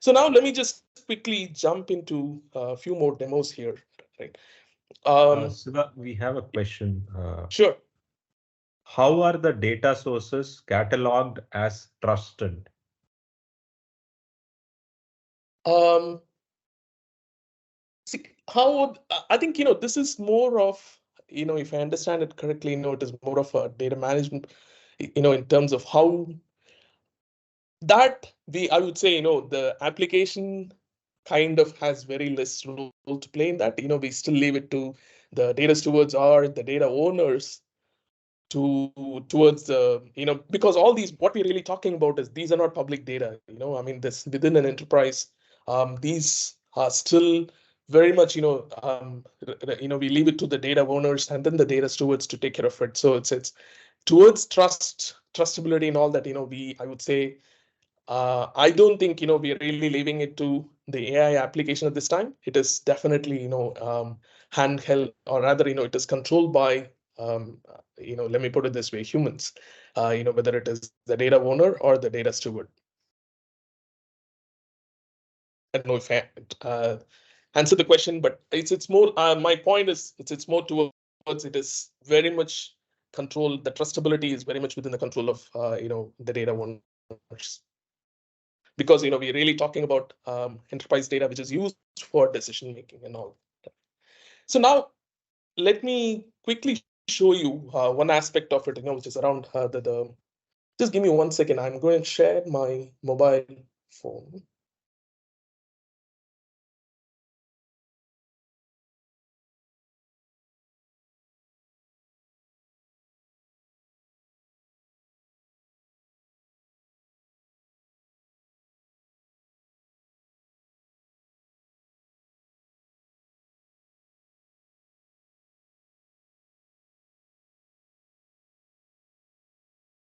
So now let me just quickly jump into a few more demos here, right? Siva, we have a question. Sure. How are the data sources cataloged as trusted? Um, See, I think, this is more of, if I understand it correctly, it is more of a data management, in terms of how that I would say, the application kind of has very less role to play in that. We still leave it to the data stewards or the data owners towards the, because all these, what we're really talking about is these are not public data, I mean, this within an enterprise, these are still very much, we leave it to the data owners and then the data stewards to take care of it. So it's towards trustability and all that, I would say, I don't think, we're really leaving it to the AI application at this time. It is definitely, handheld, or rather, it is controlled by, let me put it this way, humans, whether it is the data owner or the data steward. I don't know if I answered the question, but it's more, my point is, it's more towards, it is very much controlled. The trustability is very much within the control of, the data owners. Because we're really talking about enterprise data, which is used for decision making and all. So now let me quickly show you one aspect of it, which is around the. Just give me 1 second. I'm going to share my mobile phone.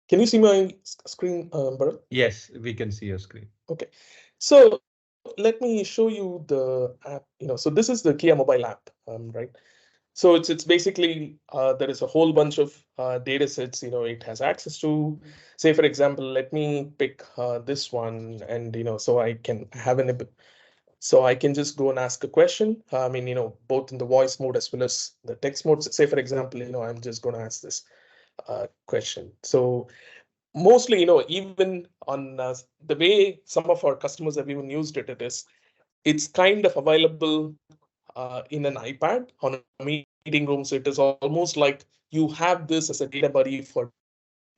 Can you see my screen, Bharat? Yes, we can see your screen. Okay. So let me show you the app. So this is the Kea Mobile app, right? So it's basically there is a whole bunch of data sets. It has access to, say for example, let me pick this one, and so I can have so I can just go and ask a question. I mean, both in the voice mode as well as the text mode. Say for example, I'm just going to ask this question. So mostly, even on the way some of our customers have even used it, it's kind of available in an iPad on a meeting room. So it is almost like you have this as a data buddy for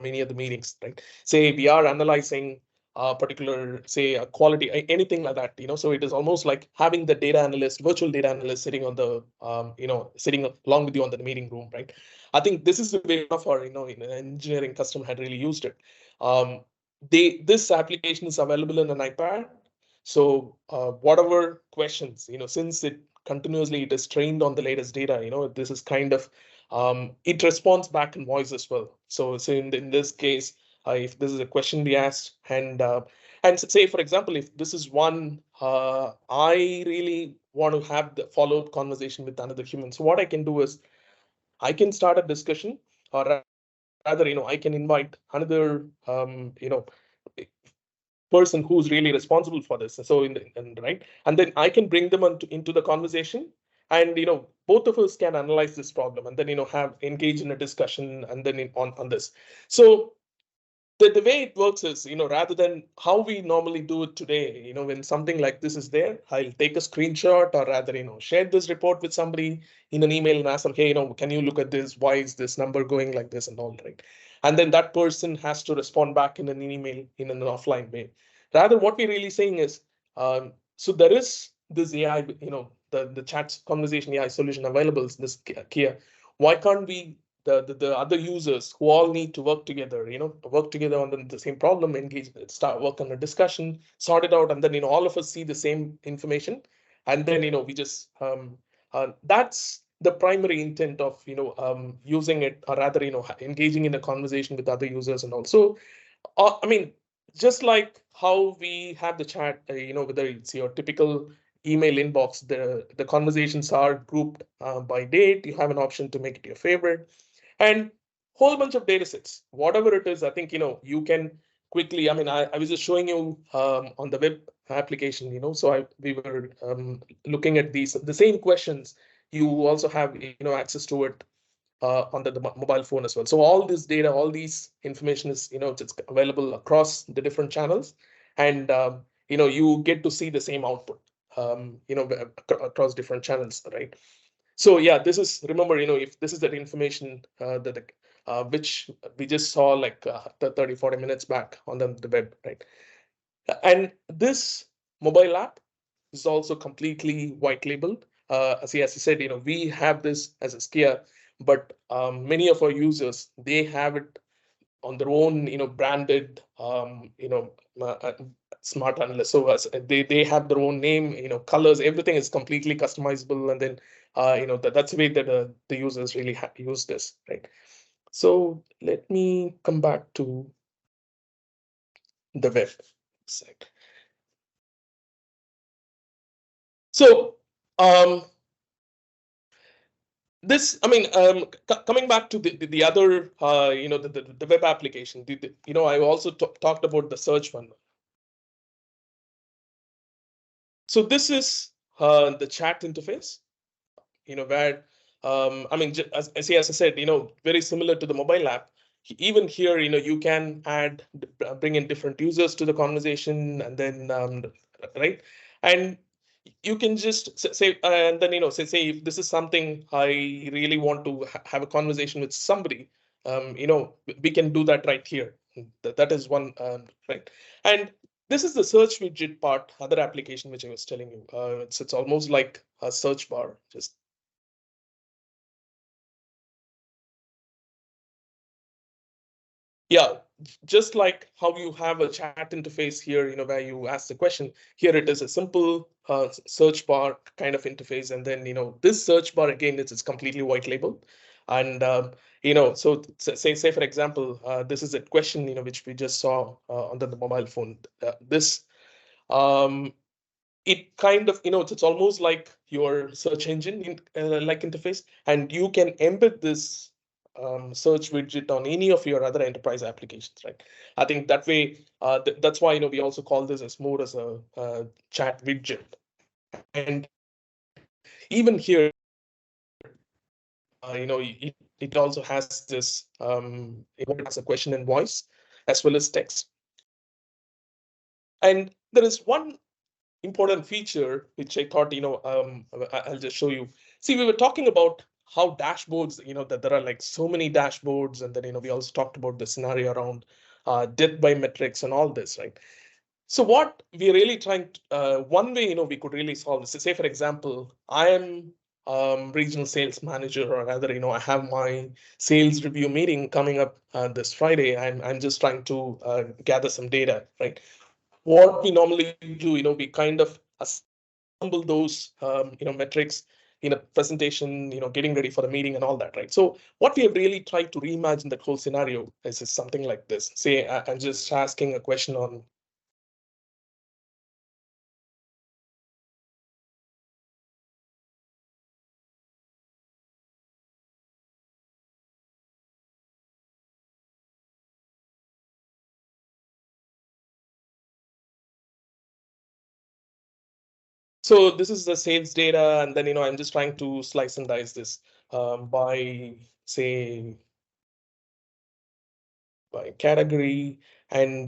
many of the meetings, right? Say we are analyzing a particular, say a quality, anything like that, so it is almost like having the data analyst, virtual data analyst sitting on the, sitting along with you on the meeting room, right? I think this is the way one of our, engineering customer had really used it. This application is available in an iPad. So whatever questions, since it is trained on the latest data, this is kind of, it responds back in voice as well. So in this case, if this is a question we asked, and say for example, if this is one, I really want to have the follow-up conversation with another human. So what I can do is I can start a discussion, or rather, I can invite another, person who's really responsible for this. So right, and then I can bring them into the conversation, and both of us can analyze this problem, and then have engage in a discussion, and then on this. So the way it works is, rather than how we normally do it today, when something like this is there, I'll take a screenshot, or rather, share this report with somebody in an email and ask them, hey, can you look at this? Why is this number going like this and all, right? And then that person has to respond back in an email in an offline way. Rather, what we're really saying is, so there is this AI, the chat conversation AI solution available, this Kea. Why can't we the other users who all need to work together, work together on the same problem, engage, start work on a discussion, sort it out, and then all of us see the same information, and then we just that's the primary intent of using it, or rather engaging in a conversation with other users. And also, I mean, just like how we have the chat, whether it's your typical email inbox, the conversations are grouped by date. You have an option to make it your favorite, and whole bunch of data sets, whatever it is. I think you can quickly, I mean, I was just showing you on the web application, so we were looking at the same questions. You also have, access to it on the mobile phone as well. So all this data, all these information is, it's available across the different channels, and you get to see the same output, across different channels, right? So yeah, this is, remember, if this is that information that which we just saw like 30, 40 minutes back on the web, right? And this mobile app is also completely white labeled. As I said, we have this as a Kea, but many of our users, they have it on their own, branded, uh, uh, smart analyst. So they have their own name, colors, everything is completely customizable. And then, that's the way that the users really use this, right? So let me come back to the web site. So, this, I mean, coming back to the other, the web application, I also talked about the search one. So this is the chat interface, where, I mean, as I said, very similar to the mobile app. Even here, you can bring in different users to the conversation, and then, right? And you can just say, and then, say if this is something I really want to have a conversation with somebody, we can do that right here. That is one, right? And this is the search widget part, other application which I was telling you. It's almost like a search bar, just. Yeah, just like how you have a chat interface here, where you ask the question, here it is a simple search bar kind of interface. And then, this search bar, again, it's completely white labeled. And, so say for example, this is a question, which we just saw on the mobile phone. This, um, it kind of, it's almost like your search engine like interface, and you can embed this search widget on any of your other enterprise applications, right? I think that way, that's why, we also call this as more as a chat widget. And even here, it also has this, it has a question in voice as well as text. And there is one important feature which I thought, I'll just show you. See, we were talking about how dashboards, that there are like so many dashboards, and then, we also talked about the scenario around death by metrics and all this, right? So what we're really trying to, one way, we could really solve this. Say, for example, I am regional sales manager, or rather, I have my sales review meeting coming up this Friday. I'm just trying to gather some data, right? What we normally do, we kind of assemble those, metrics in a presentation, getting ready for the meeting and all that, right? So what we have really tried to reimagine that whole scenario is something like this. Say, I'm just asking a question on. So this is the sales data, and then, I'm just trying to slice and dice this by, say, by category. And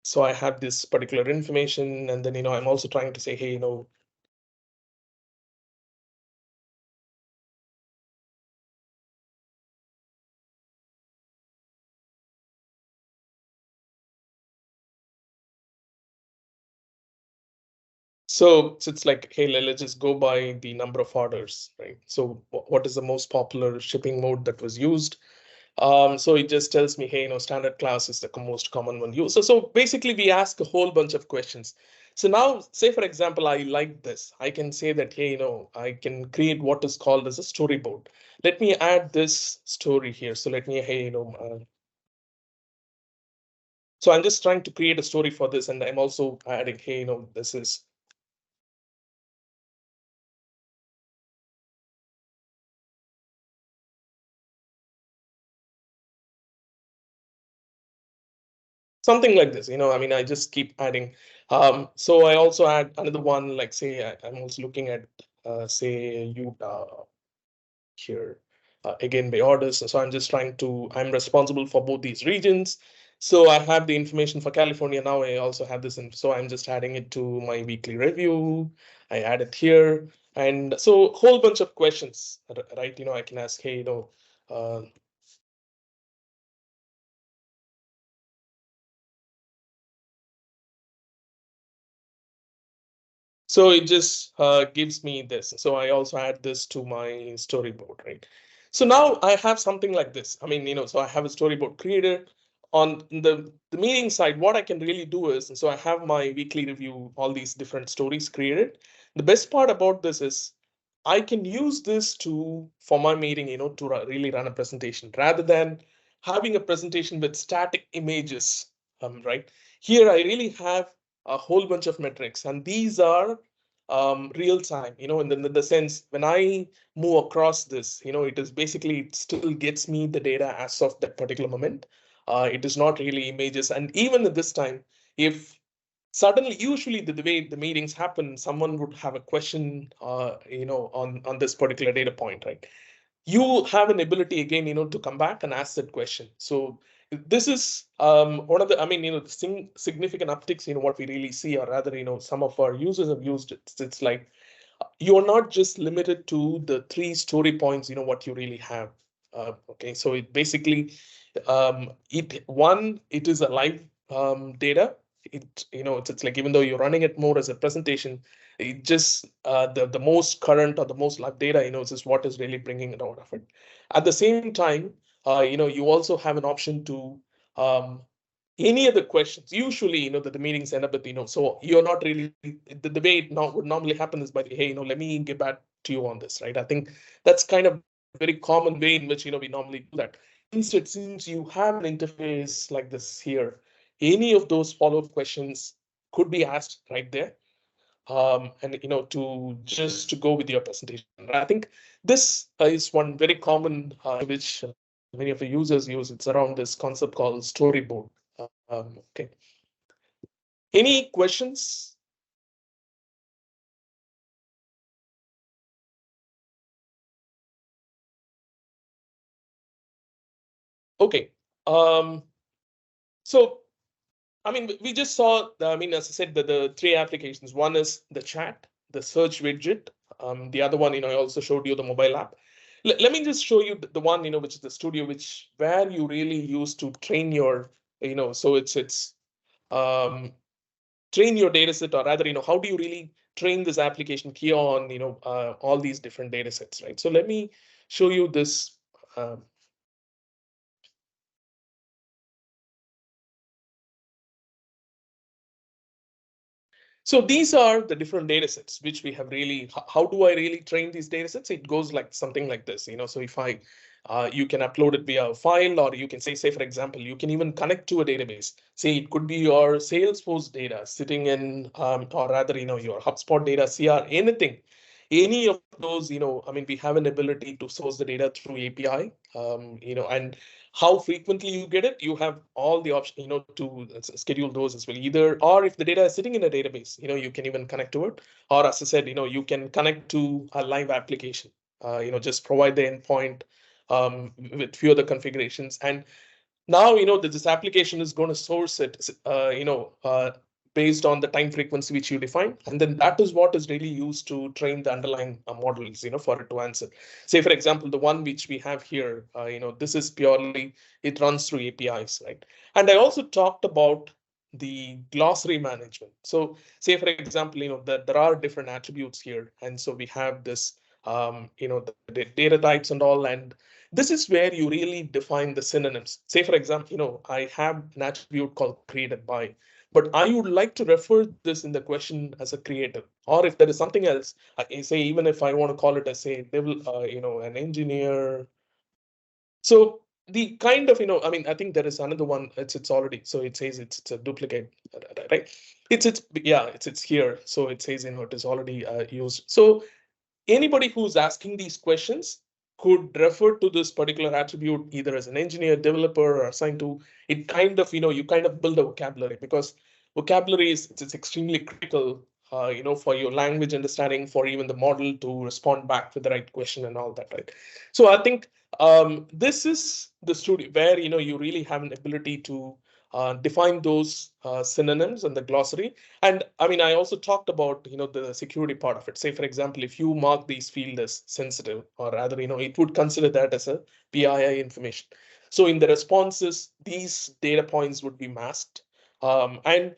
so I have this particular information, and then, I'm also trying to say, hey, so it's like, hey, let's just go by the number of orders, right? So what is the most popular shipping mode that was used? So it just tells me, hey, standard class is the most common one used. So basically, we ask a whole bunch of questions. So now, say, for example, I like this. I can say that, hey, I can create what is called as a storyboard. Let me add this story here. So let me, hey, so I'm just trying to create a story for this, and I'm also adding, hey, this is. something like this. I mean, I just keep adding. So I also add another one, like say I'm also looking at say Utah here again by orders. So I'm just trying to, I'm responsible for both these regions. So I have the information for California now. I also have this, so I'm just adding it to my weekly review. I add it here, and so whole bunch of questions, right? I can ask, hey, uh, so it just gives me this. So I also add this to my storyboard, right? So now I have something like this. I mean, so I have a storyboard created. On the meeting side, what I can really do is, so I have my weekly review, all these different stories created. The best part about this is I can use this to for my meeting, to really run a presentation rather than having a presentation with static images, right? Here I really have a whole bunch of metrics, and these are real time, in the sense when I move across this, it is basically, it still gets me the data as of that particular moment. It is not really images. And even at this time, if suddenly, usually the way the meetings happen, someone would have a question, on this particular data point, right? You have an ability again, to come back and ask that question. So this is one of the, I mean, the significant upticks, what we really see, or rather, some of our users have used it. It's like you're not just limited to the three story points, what you really have. Okay, so it basically, it is a live data. It's like, even though you're running it more as a presentation, it just the most current or the most live data, is what is really bringing it out of it. At the same time, you also have an option to um, any other questions. Usually, that the meetings end up with, so you're not really, the way it would normally happen is by, hey, let me get back to you on this, right? I think that's kind of very common way in which, we normally do that. Instead, since you have an interface like this here, any of those follow-up questions could be asked right there. And to just to go with your presentation. I think this is one very common which many of the users use. It's around this concept called storyboard. Okay. Any questions? Okay. Um, so I mean, we just saw, I mean, as I said, the three applications. One is the chat, the search widget. The other one, I also showed you the mobile app. Let me just show you the one, which is the studio, which where you really use to train your, so it's um, train your data set, or rather, how do you really train this application key on, all these different data sets, right? So let me show you this. Um, So these are the different data sets which we have really, how do I really train these data sets? It goes like something like this, so if you can upload it via a file, or you can say, for example, you can even connect to a database. Say it could be your Salesforce data sitting in, or rather, your HubSpot data, CR, anything. Any of those, I mean, we have an ability to source the data through API, and how frequently you get it, you have all the option, to schedule those as well. Either, or if the data is sitting in a database, you can even connect to it. Or as I said, you can connect to a live application. Just provide the endpoint with few other configurations. And now that this application is going to source it, based on the time frequency which you define, and then that is what is really used to train the underlying models, for it to answer. Say, for example, the one which we have here, this is purely, it runs through APIs, right? And I also talked about the glossary management. So say, for example, that there are different attributes here, and so we have this, the data types and all, and this is where you really define the synonyms. Say, for example, I have an attribute called created by, but I would like to refer this in the question as a creator. Or if there is something else, I say, even if I want to call it as, say, an engineer. So the kind of, I mean, I think there is another one. It's already, so it says it's a duplicate, right? It's here. So it says, it is already used. So anybody who's asking these questions could refer to this particular attribute either as an engineer, developer, or assigned to, it kind of, you kind of build a vocabulary, because vocabulary is it's extremely critical, for your language understanding, for even the model to respond back with the right question and all that, right? So I think this is the studio where, you really have an ability to define those synonyms and the glossary. And I mean, I also talked about, the security part of it. Say, for example, if you mark these fields as sensitive, or rather, it would consider that as a PII information. So in the responses, these data points would be masked. And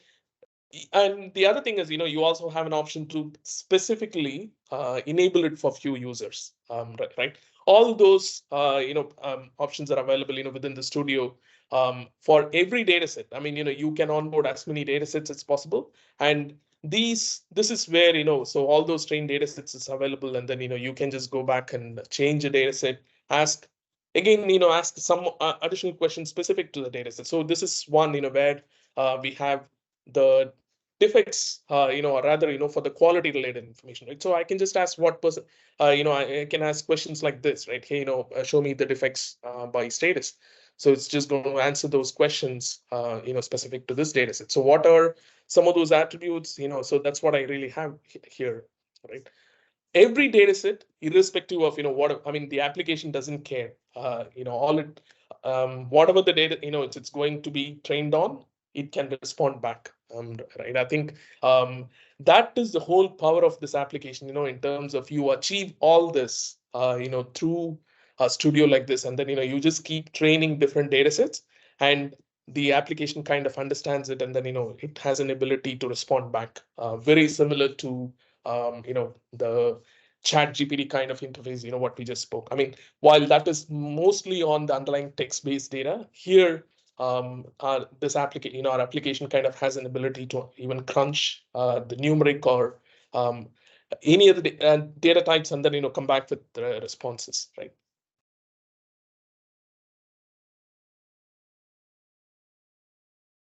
the other thing is, you also have an option to specifically enable it for few users, right? All those, options are available, within the studio for every data set. I mean, you can onboard as many data sets as possible. And this is where, so all those trained data sets is available. And then, you can just go back and change a data set, ask again, ask some additional questions specific to the data set. So this is one, where we have the defects, or rather, for the quality related information, right? So I can just ask what person, I can ask questions like this, right? Hey, show me the defects by status. So it's just going to answer those questions, specific to this data set. So what are some of those attributes, so that's what I really have here, right? Every data set, irrespective of, what, I mean, the application doesn't care, all it, whatever the data, it's going to be trained on, it can respond back, right? I think that is the whole power of this application, in terms of you achieve all this, through a studio like this. And then, you just keep training different data sets, and the application kind of understands it, and then, it has an ability to respond back, very similar to the chat GPT kind of interface, what we just spoke. I mean, while that is mostly on the underlying text-based data, here, this application, our application kind of has an ability to even crunch the numeric or any other data types, and then, come back with the responses, right?